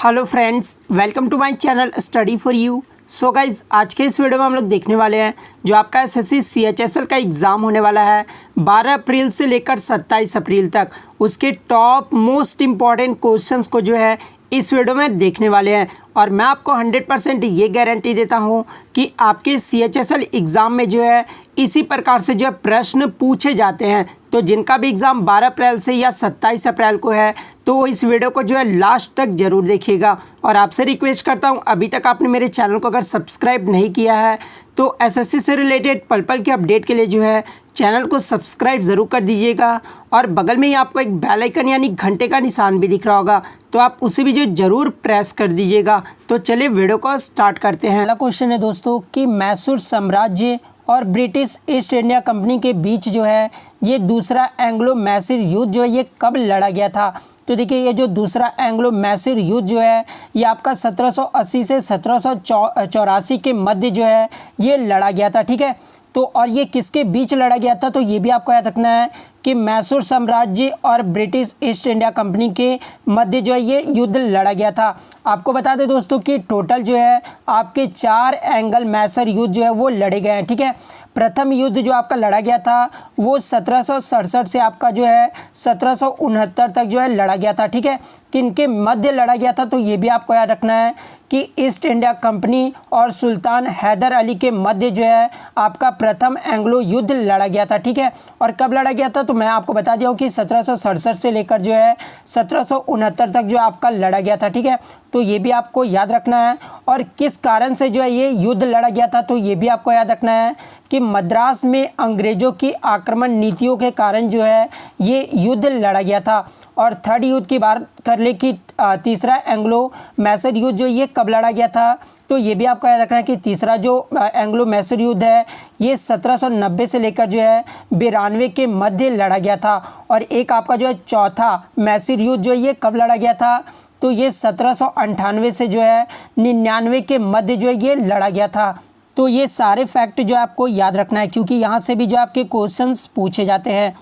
Hello friends, welcome to my channel study for you. So guys, आज के इस video में हम लोग देखने वाले हैं जो आपका एसएससी सीएचएसएल का एग्ज़ाम होने वाला है 12 अप्रैल से लेकर 27 अप्रैल तक। उसके टॉप मोस्ट इम्पॉर्टेंट क्वेश्चंस को जो है इस वीडियो में देखने वाले हैं और मैं आपको 100% ये गारंटी देता हूँ कि आपके सीएचएसएल एग्ज़ाम में जो है इसी प्रकार से जो है प्रश्न पूछे जाते हैं। तो जिनका भी एग्ज़ाम 12 अप्रैल से या 27 अप्रैल को है तो वो इस वीडियो को जो है लास्ट तक ज़रूर देखिएगा। और आपसे रिक्वेस्ट करता हूँ, अभी तक आपने मेरे चैनल को अगर सब्सक्राइब नहीं किया है तो एसएससी से रिलेटेड पल पल के अपडेट के लिए जो है चैनल को सब्सक्राइब ज़रूर कर दीजिएगा। और बगल में ही आपको एक बेल आइकन यानी घंटे का निशान भी दिख रहा होगा, तो आप उसे भी जो ज़रूर प्रेस कर दीजिएगा। तो चलिए वीडियो को स्टार्ट करते हैं। पहला क्वेश्चन है दोस्तों कि मैसूर साम्राज्य और ब्रिटिश ईस्ट इंडिया कंपनी के बीच जो है ये दूसरा एंग्लो मैसूर युद्ध जो है ये कब लड़ा गया था। तो देखिए, ये जो दूसरा एंग्लो मैसूर युद्ध जो है ये आपका 1780 से 1784 के मध्य जो है ये लड़ा गया था। ठीक है, तो और ये किसके बीच लड़ा गया था, तो ये भी आपको याद रखना है कि मैसूर साम्राज्य और ब्रिटिश ईस्ट इंडिया कंपनी के मध्य जो है ये युद्ध लड़ा गया था। आपको बता दें दोस्तों कि टोटल जो है आपके 4 एंग्लो मैसूर युद्ध जो है वो लड़े गए हैं। ठीक है, प्रथम युद्ध जो आपका लड़ा गया था वो 1767 से आपका जो है 1769 तक जो है लड़ा गया था। ठीक है, किनके मध्य लड़ा गया था, तो ये भी आपको याद रखना है कि ईस्ट इंडिया कंपनी और सुल्तान हैदर अली के मध्य जो है आपका प्रथम एंग्लो युद्ध लड़ा गया था। ठीक है, और कब लड़ा गया था, तो मैं आपको बता दिया हूँ कि 1767 से लेकर जो है 1769 तक जो आपका लड़ा गया था। ठीक है, तो ये भी आपको याद रखना है। और किस कारण से जो है ये युद्ध लड़ा गया था, तो ये भी आपको याद रखना है कि मद्रास में अंग्रेज़ों की आक्रमण नीतियों के कारण जो है ये युद्ध लड़ा गया था। और थर्ड युद्ध की बात कर ले कि तीसरा एंग्लो मैसूर युद्ध जो ये कब लड़ा गया था, तो ये भी आपको याद रखना है कि तीसरा जो एंग्लो मैसूर युद्ध है ये 1790 से लेकर जो है 92 के मध्य लड़ा गया था। और एक आपका जो है चौथा मैसूर युद्ध जो ये कब लड़ा गया था, तो ये 1798 से जो है 99 के मध्य जो है ये लड़ा गया था। तो ये सारे फैक्ट जो आपको याद रखना है क्योंकि यहाँ से भी जो आपके क्वेश्चंस पूछे जाते हैं।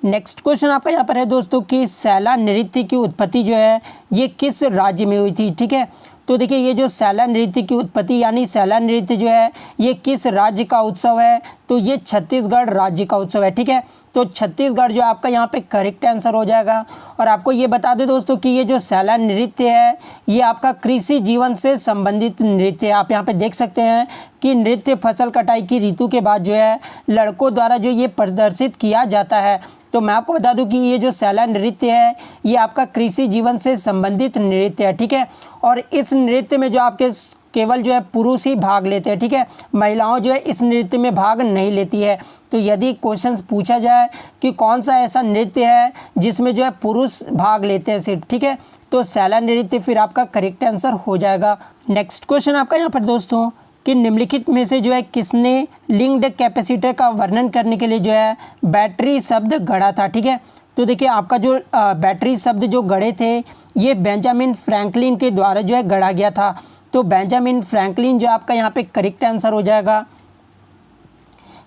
नेक्स्ट क्वेश्चन आपका यहाँ पर है दोस्तों कि सैला नृत्य की उत्पत्ति जो है ये किस राज्य में हुई थी। ठीक है, तो देखिए, ये जो सैला नृत्य की उत्पत्ति यानी सैला नृत्य जो है ये किस राज्य का उत्सव है, तो ये छत्तीसगढ़ राज्य का उत्सव है। ठीक है, तो छत्तीसगढ़ जो आपका यहाँ पे करेक्ट आंसर हो जाएगा। और आपको ये बता दें दोस्तों कि ये जो सैला नृत्य है ये आपका कृषि जीवन से संबंधित नृत्य है। आप यहाँ पे देख सकते हैं कि नृत्य फसल कटाई की ऋतु के बाद जो है लड़कों द्वारा जो ये प्रदर्शित किया जाता है। तो मैं आपको बता दूं कि ये जो सैला नृत्य है ये आपका कृषि जीवन से संबंधित नृत्य है। ठीक है, और इस नृत्य में जो आपके केवल जो है पुरुष ही भाग लेते हैं। ठीक है, महिलाओं जो है इस नृत्य में भाग नहीं लेती है। तो यदि क्वेश्चंस पूछा जाए कि कौन सा ऐसा नृत्य है जिसमें जो है पुरुष भाग लेते हैं सिर्फ, ठीक है, तो सैला नृत्य फिर आपका करेक्ट आंसर हो जाएगा। नेक्स्ट क्वेश्चन आपका यहाँ पर दोस्तों कि निम्नलिखित में से जो है किसने लिंक्ड कैपेसिटर का वर्णन करने के लिए जो है बैटरी शब्द गढ़ा था। ठीक है, तो देखिए, आपका जो बैटरी शब्द जो गढ़े थे ये बेंजामिन फ्रैंकलिन के द्वारा जो है गढ़ा गया था। तो बेंजामिन फ्रैंकलिन जो आपका यहाँ पे करेक्ट आंसर हो जाएगा।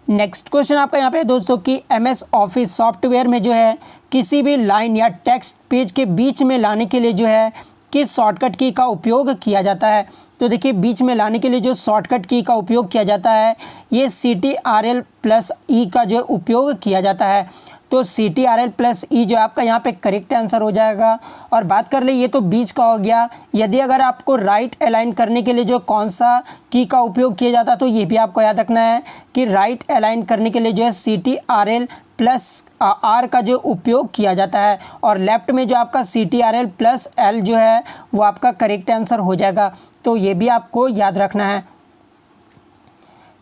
नेक्स्ट क्वेश्चन आपका यहाँ पे दोस्तों कि एमएस ऑफिस सॉफ्टवेयर में जो है किसी भी लाइन या टेक्स्ट पेज के बीच में लाने के लिए जो है किस शॉर्टकट की का उपयोग किया जाता है। तो देखिए, बीच में लाने के लिए जो शॉर्टकट की का उपयोग किया जाता है ये CTRL+E का जो उपयोग किया जाता है। तो CTRL+E जो आपका यहाँ पे करेक्ट आंसर हो जाएगा। और बात कर ले, ये तो बीच का हो गया। यदि अगर आपको राइट अलाइन करने के लिए जो कौन सा की का उपयोग किया जाता है तो ये भी आपको याद रखना है कि राइट अलाइन करने के लिए जो है CTRL+R का जो उपयोग किया जाता है। और लेफ्ट में जो आपका CTRL+L जो है वो आपका करेक्ट आंसर हो जाएगा। तो ये भी आपको याद रखना है।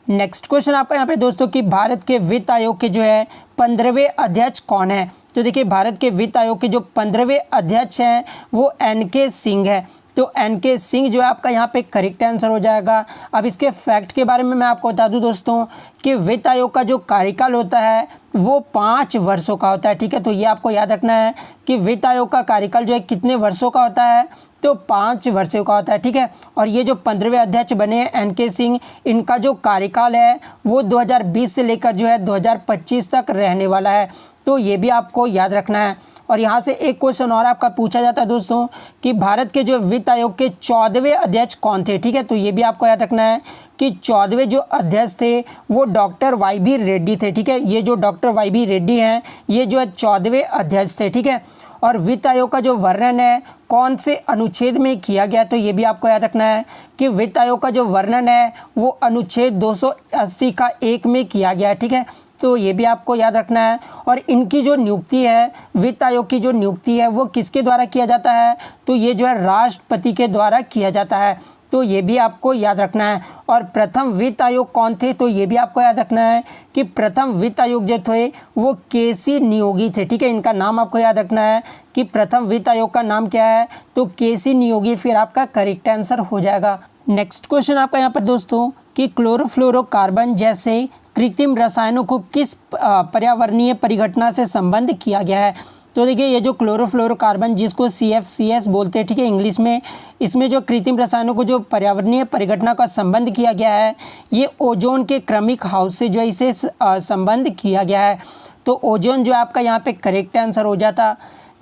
नेक्स्ट क्वेश्चन आपका यहाँ पे दोस्तों कि भारत के वित्त आयोग के जो है 15वें अध्यक्ष कौन है। तो देखिए, भारत के वित्त आयोग के जो 15वें अध्यक्ष हैं वो NK सिंह है। तो NK सिंह जो है आपका यहाँ पे करेक्ट आंसर हो जाएगा। अब इसके फैक्ट के बारे में मैं आपको बता दूं दोस्तों कि वित्त आयोग का जो कार्यकाल होता है वो 5 वर्षों का होता है। ठीक है, तो ये आपको याद रखना है कि वित्त आयोग का कार्यकाल जो है कितने वर्षों का होता है, तो 5 वर्षों का होता है। ठीक है, और ये जो 15वें अध्यक्ष बने हैं NK सिंह, इनका जो कार्यकाल है वो 2020 से लेकर जो है 2025 तक रहने वाला है। तो ये भी आपको याद रखना है। और यहाँ से एक क्वेश्चन और आपका पूछा जाता है दोस्तों कि भारत के जो वित्त आयोग के 14वें अध्यक्ष कौन थे। ठीक है, तो ये भी आपको याद रखना है कि 14वें जो अध्यक्ष थे वो डॉक्टर वाई बी रेड्डी थे। ठीक है, ये जो डॉक्टर वाई बी रेड्डी हैं ये जो 14वें अध्यक्ष थे। ठीक है, और वित्त आयोग का जो वर्णन है कौन से अनुच्छेद में किया गया, तो ये भी आपको याद रखना है कि वित्त आयोग का जो वर्णन है वो अनुच्छेद 280 का 1 में किया गया है। ठीक है, तो ये भी आपको याद रखना है। और इनकी जो नियुक्ति है, वित्त आयोग की जो नियुक्ति है वो किसके द्वारा किया जाता है, तो ये जो है राष्ट्रपति के द्वारा किया जाता है। तो ये भी आपको याद रखना है। और प्रथम वित्त आयोग कौन थे, तो ये भी आपको याद रखना है कि प्रथम वित्त आयोग जो थे वो केसी नियोगी थे। ठीक है, इनका नाम आपको याद रखना है कि प्रथम वित्त आयोग का नाम क्या है, तो केसी नियोगी फिर आपका करेक्ट आंसर हो जाएगा। नेक्स्ट क्वेश्चन आपका यहाँ पर दोस्तों कि क्लोरोफ्लोरोकार्बन जैसे कृत्रिम रसायनों को किस पर्यावरणीय परिघटना से संबंध किया गया है। तो देखिए ये जो क्लोरोफ्लोरोकार्बन जिसको CFCS बोलते हैं, ठीक है इंग्लिश में, इसमें जो कृत्रिम रसायनों को जो पर्यावरणीय परिघटना का संबंध किया गया है ये ओजोन के क्रमिक हाउस से जो है इसे संबंध किया गया है। तो ओजोन जो आपका यहाँ पे करेक्ट आंसर हो जाता।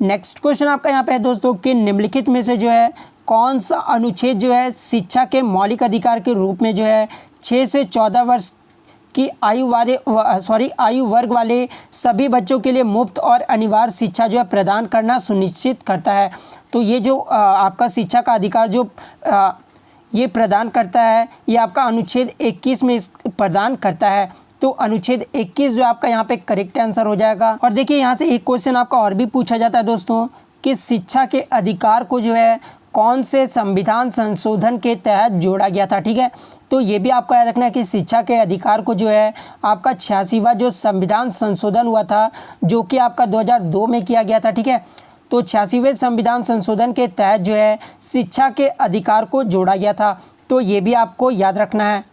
नेक्स्ट क्वेश्चन आपका यहाँ पे है दोस्तों कि निम्नलिखित में से जो है कौन सा अनुच्छेद जो है शिक्षा के मौलिक अधिकार के रूप में जो है 6 से 14 वर्ष की आयु वर्ग वाले सभी बच्चों के लिए मुफ्त और अनिवार्य शिक्षा जो है प्रदान करना सुनिश्चित करता है। तो ये जो आपका शिक्षा का अधिकार जो ये प्रदान करता है ये आपका अनुच्छेद 21 में प्रदान करता है। तो अनुच्छेद 21 जो आपका यहाँ पे करेक्ट आंसर हो जाएगा। और देखिए यहाँ से एक क्वेश्चन आपका और भी पूछा जाता है दोस्तों कि शिक्षा के अधिकार को जो है कौन से संविधान संशोधन के तहत जोड़ा गया था। ठीक है, तो ये भी आपको याद रखना है कि शिक्षा के अधिकार को जो है आपका 86वां जो संविधान संशोधन हुआ था जो कि आपका 2002 में किया गया था। ठीक है, तो 86वें संविधान संशोधन के तहत जो है शिक्षा के अधिकार को जोड़ा गया था। तो ये भी आपको याद रखना है।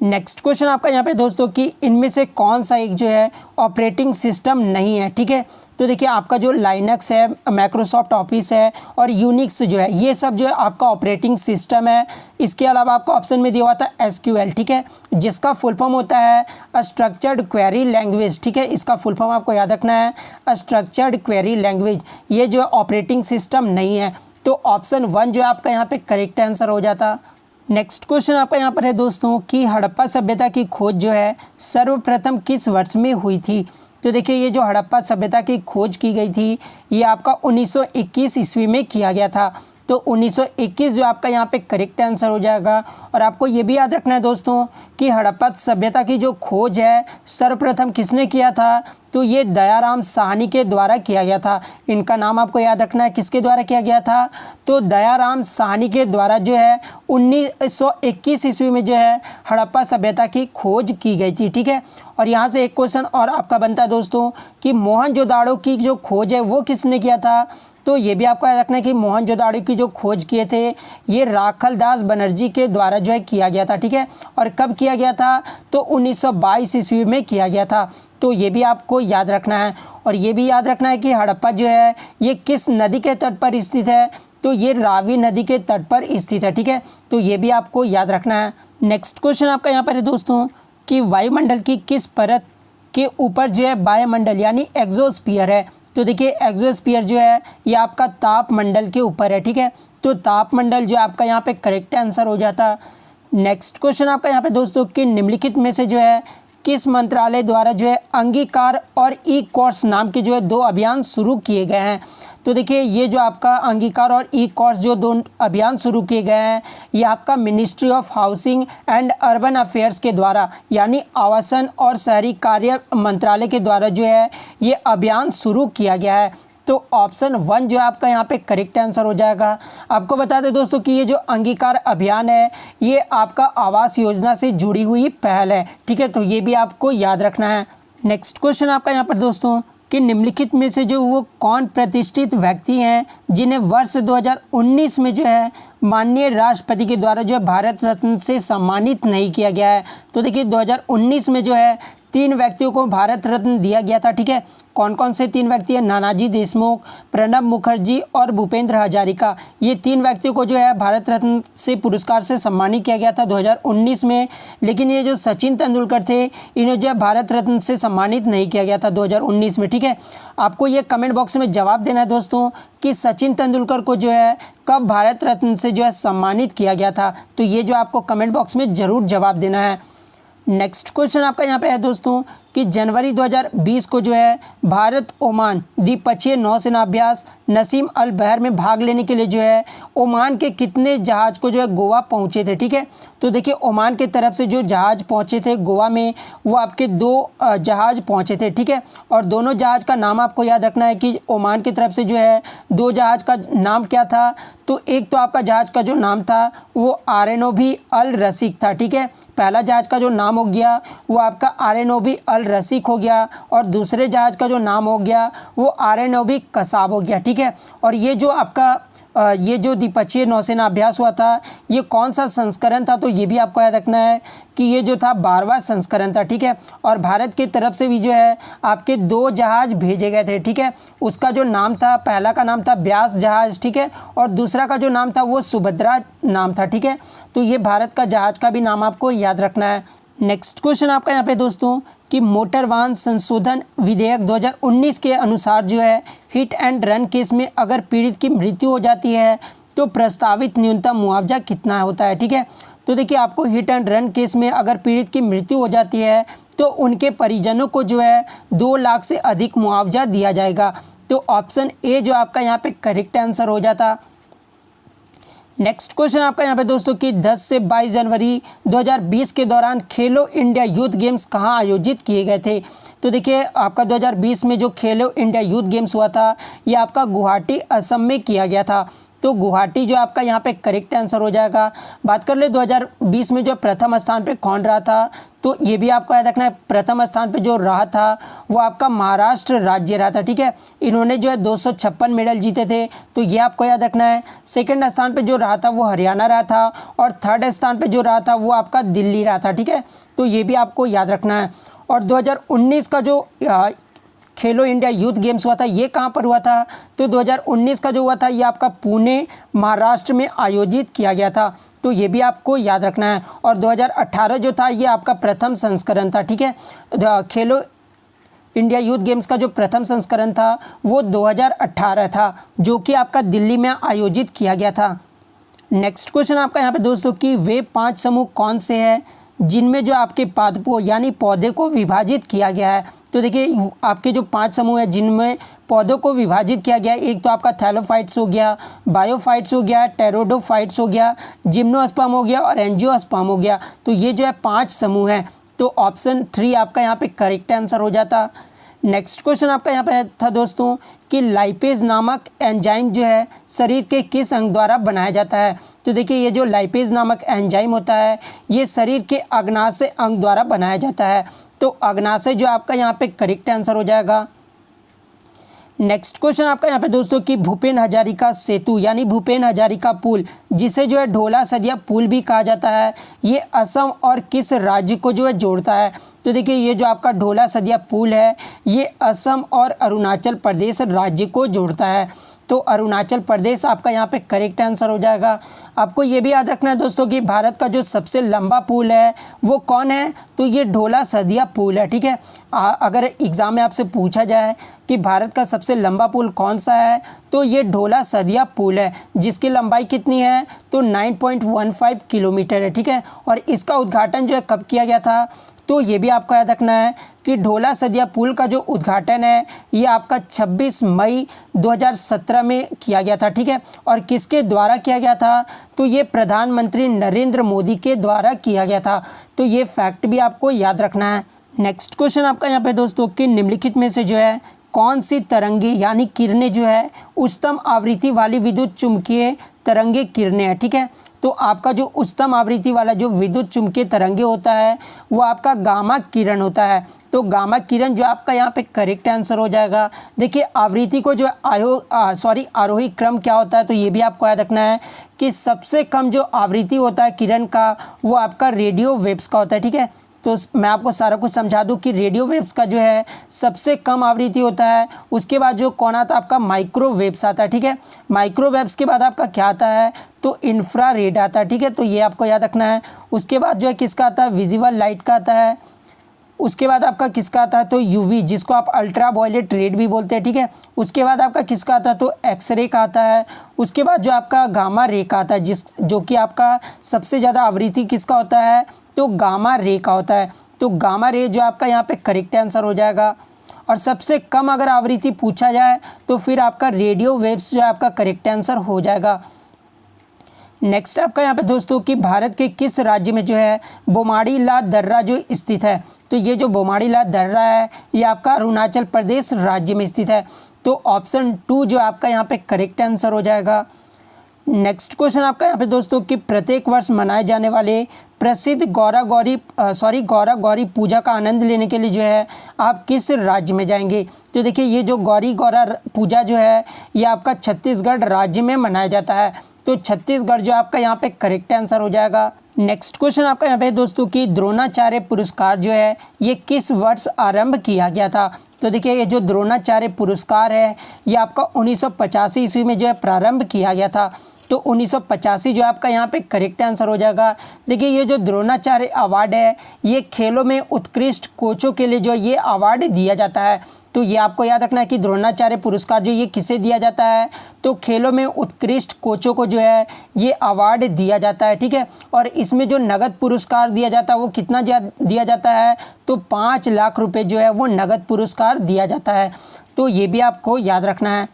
नेक्स्ट क्वेश्चन आपका यहाँ पे दोस्तों कि इनमें से कौन सा एक जो है ऑपरेटिंग सिस्टम नहीं है। ठीक है, तो देखिए आपका जो लाइनक्स है, माइक्रोसॉफ्ट ऑफिस है और यूनिक्स जो है ये सब जो है आपका ऑपरेटिंग सिस्टम है। इसके अलावा आपको ऑप्शन में दिया हुआ था SQL, ठीक है, जिसका फुल फॉर्म होता है स्ट्रक्चर्ड क्वेरी लैंग्वेज। ठीक है, इसका फुल फॉर्म आपको याद रखना है स्ट्रक्चर्ड क्वेरी लैंग्वेज। ये जो ऑपरेटिंग सिस्टम नहीं है, तो ऑप्शन 1 जो है आपका यहाँ पे करेक्ट आंसर हो जाता। नेक्स्ट क्वेश्चन आपका यहाँ पर है दोस्तों कि हड़प्पा सभ्यता की खोज जो है सर्वप्रथम किस वर्ष में हुई थी। तो देखिए ये जो हड़प्पा सभ्यता की खोज की गई थी ये आपका 1921 ईस्वी में किया गया था। तो 1921 जो आपका यहाँ पे करेक्ट आंसर हो जाएगा। और आपको ये भी याद रखना है दोस्तों कि हड़प्पा सभ्यता की जो खोज है सर्वप्रथम किसने किया था, तो ये दयाराम साहनी के द्वारा किया गया था। इनका नाम आपको याद रखना है, किसके द्वारा किया गया था, तो दयाराम साहनी के द्वारा जो है 1921 ईस्वी में जो है हड़प्पा सभ्यता की खोज की गई थी। ठीक है, और यहाँ से एक क्वेश्चन और आपका बनता है दोस्तों कि मोहनजोदाड़ो की जो खोज है वो किसने किया था। तो ये भी आपको याद रखना है कि मोहनजोदाड़ो की जो खोज किए थे ये राखलदास बनर्जी के द्वारा जो है किया गया था। ठीक है, और कब किया गया था, तो 1922 ईस्वी में किया गया था। तो ये भी आपको याद रखना है। और ये भी याद रखना है कि हड़प्पा जो है ये किस नदी के तट पर स्थित है, तो ये रावी नदी के तट पर स्थित है। ठीक है, तो ये भी आपको याद रखना है। नेक्स्ट क्वेश्चन आपका यहाँ पर है दोस्तों कि वायुमंडल की किस परत के ऊपर जो है वायुमंडल यानी एक्सोस्फीयर है। तो देखिए एक्सोस्फीयर जो है ये आपका तापमंडल के ऊपर है। ठीक है, तो तापमंडल जो आपका यहाँ पे करेक्ट आंसर हो जाता। नेक्स्ट क्वेश्चन आपका यहाँ पे दोस्तों कि निम्नलिखित में से जो है किस मंत्रालय द्वारा जो है अंगीकार और ई कोर्स नाम के जो है 2 अभियान शुरू किए गए हैं। तो देखिए ये जो आपका अंगीकार और ई कोर्स जो 2 अभियान शुरू किए गए हैं ये आपका ministry of housing and urban affairs के द्वारा यानी आवासन और शहरी कार्य मंत्रालय के द्वारा जो है ये अभियान शुरू किया गया है। तो ऑप्शन 1 जो है आपका यहाँ पे करेक्ट आंसर हो जाएगा। आपको बता दें दोस्तों कि ये जो अंगीकार अभियान है ये आपका आवास योजना से जुड़ी हुई पहल है। ठीक है, तो ये भी आपको याद रखना है। नेक्स्ट क्वेश्चन आपका यहाँ पर दोस्तों कि निम्नलिखित में से जो वो कौन प्रतिष्ठित व्यक्ति हैं जिन्हें वर्ष 2019 में जो है माननीय राष्ट्रपति के द्वारा जो है भारत रत्न से सम्मानित नहीं किया गया है। तो देखिए 2019 में जो है 3 व्यक्तियों को भारत रत्न दिया गया था, ठीक है। कौन कौन से 3 व्यक्ति हैं? नानाजी देशमुख, प्रणब मुखर्जी और भूपेंद्र हजारिका। ये 3 व्यक्तियों को जो है भारत रत्न से पुरस्कार से सम्मानित किया गया था 2019 में। लेकिन ये जो सचिन तेंदुलकर थे, इन्हें जो है भारत रत्न से सम्मानित नहीं किया गया था 2019 में, ठीक है। आपको ये कमेंट बॉक्स में जवाब देना है दोस्तों कि सचिन तेंदुलकर को जो है कब भारत रत्न से जो है सम्मानित किया गया था। तो ये जो आपको कमेंट बॉक्स में ज़रूर जवाब देना है। नेक्स्ट क्वेश्चन आपका यहाँ पे है दोस्तों कि जनवरी 2020 को जो है भारत ओमान द्विपक्षीय नौसेना अभ्यास नसीम अल बहर में भाग लेने के लिए जो है ओमान के कितने जहाज को जो है गोवा पहुँचे थे, ठीक है। तो देखिए ओमान के तरफ से जो जहाज पहुँचे थे गोवा में, वो आपके 2 जहाज पहुँचे थे, ठीक है। और दोनों जहाज का नाम आपको याद रखना है कि ओमान की तरफ से जो है 2 जहाज का नाम क्या था। तो एक तो आपका जहाज का जो नाम था वो आरएनओवी अल रसीक था, ठीक है। पहला जहाज का जो नाम हो गया वो आपका आरएनओवी अल रसीक हो गया और दूसरे जहाज का जो नाम हो गया वो आरएनओवी कसाब हो गया, ठीक है। और ये जो आपका ये जो द्विपक्षीय नौसेना अभ्यास हुआ था, ये कौन सा संस्करण था? तो ये भी आपको याद रखना है कि ये जो था 12वां संस्करण था, ठीक है। और भारत की तरफ से भी जो है आपके 2 जहाज भेजे गए थे, ठीक है। उसका जो नाम था, पहला का नाम था व्यास जहाज, ठीक है, और दूसरा का जो नाम था वो सुभद्रा नाम था, ठीक है। तो ये भारत का जहाज का भी नाम आपको याद रखना है। नेक्स्ट क्वेश्चन आपका यहाँ पे दोस्तों कि मोटर वाहन संशोधन विधेयक 2019 के अनुसार जो है हिट एंड रन केस में अगर पीड़ित की मृत्यु हो जाती है तो प्रस्तावित न्यूनतम मुआवजा कितना होता है, ठीक है। तो देखिए आपको हिट एंड रन केस में अगर पीड़ित की मृत्यु हो जाती है तो उनके परिजनों को जो है 2 लाख से अधिक मुआवजा दिया जाएगा। तो ऑप्शन ए जो आपका यहाँ पे करेक्ट आंसर हो जाता। नेक्स्ट क्वेश्चन आपका यहाँ पे दोस्तों कि 10 से 22 जनवरी 2020 के दौरान खेलो इंडिया यूथ गेम्स कहाँ आयोजित किए गए थे? तो देखिए आपका 2020 में जो खेलो इंडिया यूथ गेम्स हुआ था ये आपका गुवाहाटी असम में किया गया था। तो गुवाहाटी जो आपका यहाँ पे करेक्ट आंसर हो जाएगा। बात कर ले 2020 में जो प्रथम स्थान पे कौन रहा था, तो ये भी आपको याद रखना है। प्रथम स्थान पे जो रहा था वो आपका महाराष्ट्र राज्य रहा था, ठीक है। इन्होंने जो है 256 मेडल जीते थे, तो ये आपको याद रखना है। सेकंड स्थान पे जो रहा था वो हरियाणा रहा था और थर्ड स्थान पे जो रहा था वो आपका दिल्ली रहा था, ठीक है। तो ये भी आपको याद रखना है। और 2019 का जो खेलो इंडिया यूथ गेम्स हुआ था ये कहाँ पर हुआ था? तो 2019 का जो हुआ था ये आपका पुणे महाराष्ट्र में आयोजित किया गया था। तो ये भी आपको याद रखना है। और 2018 जो था ये आपका प्रथम संस्करण था, ठीक है। खेलो इंडिया यूथ गेम्स का जो प्रथम संस्करण था वो 2018 था, जो कि आपका दिल्ली में आयोजित किया गया था। नेक्स्ट क्वेश्चन आपका यहाँ पे दोस्तों कि वे 5 समूह कौन से हैं जिनमें जो आपके पादपों यानी पौधे को विभाजित किया गया है? तो देखिए आपके जो 5 समूह हैं जिनमें पौधों को विभाजित किया गया है, एक तो आपका थैलोफाइट्स हो गया, बायोफाइट्स हो गया, टेरोडोफाइट्स हो गया, जिम्नोस्पर्म हो गया और एंजियोस्पर्म हो गया। तो ये जो है 5 समूह हैं। तो ऑप्शन 3 आपका यहाँ पे करेक्ट आंसर हो जाता। नेक्स्ट क्वेश्चन आपका यहाँ पे था दोस्तों कि लाइपेज नामक एंजाइम जो है शरीर के किस अंग द्वारा बनाया जाता है? तो देखिए ये जो लाइपेज नामक एंजाइम होता है ये शरीर के अग्नाशय अंग द्वारा बनाया जाता है। तो अग्नाशय जो आपका यहाँ पे करेक्ट आंसर हो जाएगा। नेक्स्ट क्वेश्चन आपका यहाँ पे दोस्तों कि भूपेन हजारिका सेतु यानी भूपेन हजारिका पुल, जिसे जो है ढोला सदिया पुल भी कहा जाता है, ये असम और किस राज्य को जो है जोड़ता है? तो देखिए ये जो आपका ढोला सदिया पुल है ये असम और अरुणाचल प्रदेश राज्य को जोड़ता है। तो अरुणाचल प्रदेश आपका यहाँ पे करेक्ट आंसर हो जाएगा। आपको ये भी याद रखना है दोस्तों कि भारत का जो सबसे लंबा पुल है वो कौन है? तो ये ढोला सदिया पुल है, ठीक है। अगर एग्ज़ाम में आपसे पूछा जाए कि भारत का सबसे लंबा पुल कौन सा है तो ये ढोला सदिया पुल है, जिसकी लंबाई कितनी है? तो 9.15 किलोमीटर है, ठीक है। और इसका उद्घाटन जो है कब किया गया था? तो ये भी आपको याद रखना है कि ढोला सदिया पुल का जो उद्घाटन है ये आपका 26 मई 2017 में किया गया था, ठीक है। और किसके द्वारा किया गया था? तो ये प्रधानमंत्री नरेंद्र मोदी के द्वारा किया गया था। तो ये फैक्ट भी आपको याद रखना है। नेक्स्ट क्वेश्चन आपका यहाँ पे दोस्तों कि निम्नलिखित में से जो है कौन सी तरंगे यानी किरणें जो है उच्चतम आवृत्ति वाली विद्युत चुम्बकीय तरंगे किरणें हैं, ठीक है। तो आपका जो उच्चतम आवृत्ति वाला जो विद्युत चुम्बकीय तरंगे होता है वो आपका गामा किरण होता है। तो गामा किरण जो आपका यहाँ पे करेक्ट आंसर हो जाएगा। देखिए आवृत्ति को जो आरोही क्रम क्या होता है तो ये भी आपको याद रखना है कि सबसे कम जो आवृत्ति होता है किरण का वो आपका रेडियो वेव्स का होता है, ठीक है। तो मैं आपको सारा कुछ समझा दूं कि रेडियो वेव्स का जो है सबसे कम आवृत्ति होता है। उसके बाद जो कौन आता है आपका माइक्रोवेव्स आता है, ठीक है। माइक्रोवेव्स के बाद आपका क्या आता है, तो इंफ्रारेड आता है, ठीक है। तो ये आपको याद रखना है। उसके बाद जो है किसका आता है, विजिबल लाइट का आता है। उसके बाद आपका किसका आता है, तो यूवी, जिसको आप अल्ट्रा वायलेट रेड भी बोलते हैं, ठीक है। उसके बाद आपका किसका आता है, तो एक्सरे का आता है। उसके बाद जो आपका गामा रे का आता है, जो कि आपका सबसे ज़्यादा आवृत्ति किसका होता है, तो गामा रे का होता है। तो गामा रे जो आपका यहाँ पे करेक्ट आंसर हो जाएगा। और सबसे कम अगर आवृत्ति पूछा जाए तो फिर आपका रेडियो वेव्स जो है आपका करेक्ट आंसर हो जाएगा। नेक्स्ट आपका यहाँ पे दोस्तों कि भारत के किस राज्य में जो है बोमाडीला दर्रा जो स्थित है। तो ये जो बोमाडीला दर्रा है ये आपका अरुणाचल प्रदेश राज्य में स्थित है। तो ऑप्शन 2 जो आपका यहाँ पे करेक्ट आंसर हो जाएगा। नेक्स्ट क्वेश्चन आपका यहाँ पे दोस्तों कि प्रत्येक वर्ष मनाए जाने वाले प्रसिद्ध गौरा गौरी पूजा का आनंद लेने के लिए जो है आप किस राज्य में जाएंगे। तो देखिए ये जो गौरा पूजा जो है ये आपका छत्तीसगढ़ राज्य में मनाया जाता है। तो छत्तीसगढ़ जो आपका यहाँ पे करेक्ट आंसर हो जाएगा। नेक्स्ट क्वेश्चन आपका यहाँ पे दोस्तों कि द्रोणाचार्य पुरस्कार जो है ये किस वर्ष आरंभ किया गया था। तो देखिए ये जो द्रोणाचार्य पुरस्कार है ये आपका 1985 ईस्वी में जो है प्रारंभ किया गया था। तो 1985 जो आपका यहाँ पे करेक्ट आंसर हो जाएगा। देखिए ये जो द्रोणाचार्य अवार्ड है ये खेलों में उत्कृष्ट कोचों के लिए जो ये अवार्ड दिया जाता है। तो ये आपको याद रखना है कि द्रोणाचार्य पुरस्कार जो ये किसे दिया जाता है, तो खेलों में उत्कृष्ट कोचों को जो है ये अवार्ड दिया जाता है, ठीक है। और इसमें जो नगद पुरस्कार दिया जाता है वो कितना दिया जाता है, तो 5 लाख रुपए जो है वो नगद पुरस्कार दिया जाता है। तो ये भी आपको याद रखना है।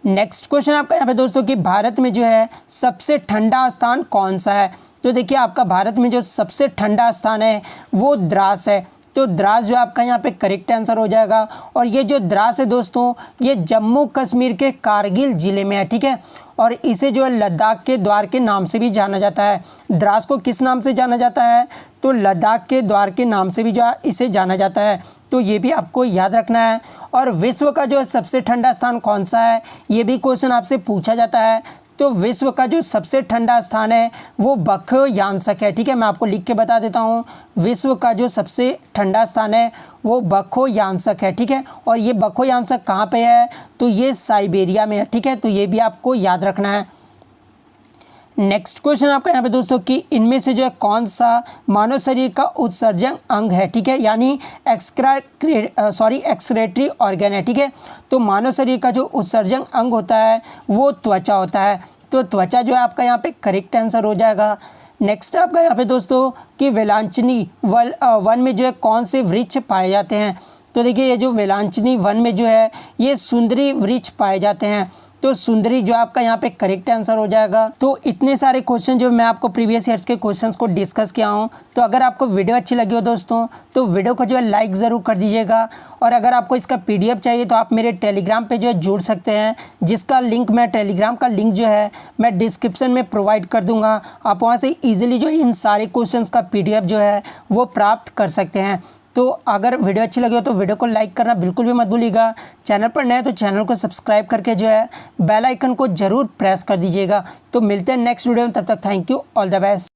नेक्स्ट क्वेश्चन आपका यहाँ पे दोस्तों कि भारत में जो है सबसे ठंडा स्थान कौन सा है। तो देखिए आपका भारत में जो सबसे ठंडा स्थान है वो द्रास है। तो द्रास जो आपका यहाँ पे करेक्ट आंसर हो जाएगा। और ये जो द्रास है दोस्तों ये जम्मू कश्मीर के कारगिल ज़िले में है, ठीक है। और इसे जो है लद्दाख के द्वार के नाम से भी जाना जाता है। द्रास को किस नाम से जाना जाता है, तो लद्दाख के द्वार के नाम से भी जो इसे जाना जाता है। तो ये भी आपको याद रखना है। और विश्व का जो है सबसे ठंडा स्थान कौन सा है ये भी क्वेश्चन आपसे पूछा जाता है। तो विश्व का जो सबसे ठंडा स्थान है वो बखोयांसक है, ठीक है। मैं आपको लिख के बता देता हूँ, विश्व का जो सबसे ठंडा स्थान है वो बखोयांसक है, ठीक है। और ये बखोयांसक कहाँ पे है, तो ये साइबेरिया में है, ठीक है। तो ये भी आपको याद रखना है। नेक्स्ट क्वेश्चन आपका यहाँ पे दोस्तों कि इनमें से जो है कौन सा मानव शरीर का उत्सर्जन अंग है, ठीक है, यानी एक्सक्रेटरी ऑर्गन है, ठीक है। तो मानव शरीर का जो उत्सर्जन अंग होता है वो त्वचा होता है। तो त्वचा जो है आपका यहाँ पे करेक्ट आंसर हो जाएगा। नेक्स्ट आपका यहाँ पे दोस्तों कि वेलांचनी वन में जो है कौन से वृक्ष पाए जाते हैं। तो देखिए ये जो वेलांचनी वन में जो है ये सुंदरी वृक्ष पाए जाते हैं। तो सुंदरी जो आपका यहाँ पे करेक्ट आंसर हो जाएगा। तो इतने सारे क्वेश्चन जो मैं आपको प्रीवियस ईयर्स के क्वेश्चंस को डिस्कस किया हूँ। तो अगर आपको वीडियो अच्छी लगी हो दोस्तों तो वीडियो को जो है लाइक ज़रूर कर दीजिएगा। और अगर आपको इसका PDF चाहिए तो आप मेरे टेलीग्राम पे जो है जुड़ सकते हैं, जिसका लिंक मैं टेलीग्राम का लिंक जो है मैं डिस्क्रिप्शन में प्रोवाइड कर दूँगा। आप वहाँ से ईजिली जो इन सारे क्वेश्चन का PDF जो है वो प्राप्त कर सकते हैं। तो अगर वीडियो अच्छी लगी हो तो वीडियो को लाइक करना बिल्कुल भी मत भूलिएगा। चैनल पर नए तो चैनल को सब्सक्राइब करके जो है बेल आइकन को ज़रूर प्रेस कर दीजिएगा। तो मिलते हैं नेक्स्ट वीडियो में, तब तक thank you, all the best.